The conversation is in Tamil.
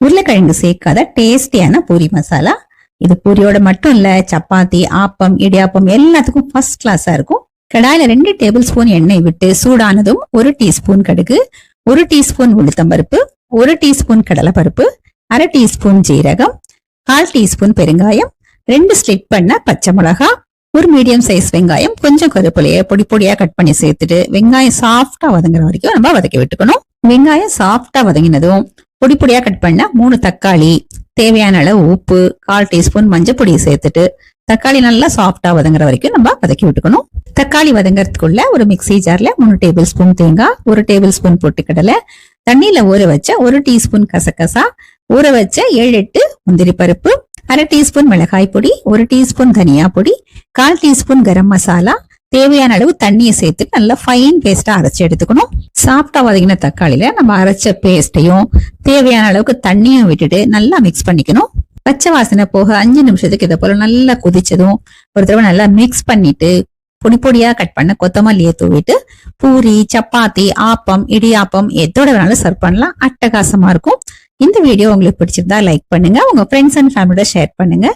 உருளைக்கிழங்கு சேர்க்காத டேஸ்டியான பூரி மசாலா. இது பூரியோட மட்டும் இல்ல, சப்பாத்தி, ஆப்பம், இடியாப்பம் எல்லாத்துக்கும் ஃபர்ஸ்ட் கிளாஸா இருக்கும். கடாயில 2 டேபிள் ஸ்பூன் எண்ணெய் விட்டு சூடானதும் 1 டீஸ்பூன் கடுகு, 1 டீஸ்பூன் உளுத்தம்பருப்பு, 1 டீஸ்பூன் கடலைப்பருப்பு, 1/2 டீஸ்பூன் ஜீரகம், 1/4 டீஸ்பூன் பெருங்காயம், 2 ஸ்லிட் பண்ண பச்சை மிளகா, ஒரு மீடியம் சைஸ் வெங்காயம், கொஞ்சம் கருவேப்பிலையை பொடி பொடியா கட் பண்ணி சேர்த்துட்டு வெங்காயம் சாஃப்டா வதங்குற வரைக்கும் நம்ம வதக்கி விட்டுக்கணும். வெங்காயம் சாஃப்டா வதங்கினதும் பொடி பொடியா கட் பண்ண 3 தக்காளி, தேவையான அளவு உப்பு, 1/4 டீஸ்பூன் மஞ்சள் பொடியை சேர்த்துட்டு தக்காளி நல்லா சாஃப்டா வதங்குற வரைக்கும் நம்ம வதக்கி விட்டுக்கணும். தக்காளி வதங்கறதுக்குள்ள ஒரு மிக்ஸி ஜார்ல 3 டேபிள் ஸ்பூன் தேங்காய், 1 டேபிள் ஸ்பூன் பொட்டுக்கடலை, தண்ணியில ஊற வச்ச 1 டீஸ்பூன் கசகசா, ஊற வச்ச 7-8 முந்திரி பருப்பு, 1/2 டீஸ்பூன் மிளகாய் பொடி, 1 டீஸ்பூன் தனியா பொடி, 1/4 டீஸ்பூன் கரம் மசாலா, தேவையான அளவு தண்ணியை சேர்த்து நல்லா ஃபைன் பேஸ்டா அரைச்சு எடுத்துக்கணும். சாஃப்டா வதங்கின தக்காளியில நம்ம அரைச்ச பேஸ்டையும் தேவையான அளவுக்கு தண்ணியும் விட்டுட்டு நல்லா மிக்ஸ் பண்ணிக்கணும். பச்சை வாசனை போக 5 நிமிஷத்துக்கு இதை போல நல்லா கொதிச்சதும் ஒரு தடவை நல்லா மிக்ஸ் பண்ணிட்டு பொடி பொடியா கட் பண்ண கொத்தமல்லியை தூவிட்டு பூரி, சப்பாத்தி, ஆப்பம், இடியாப்பம் எதோட வேணாலும் சர்வ் பண்ணலாம். அட்டகாசமா இருக்கும். இந்த வீடியோ உங்களுக்கு பிடிச்சிருந்தா லைக் பண்ணுங்க, உங்க ஃப்ரெண்ட்ஸ் அண்ட் ஃபேமிலியோட ஷேர் பண்ணுங்க.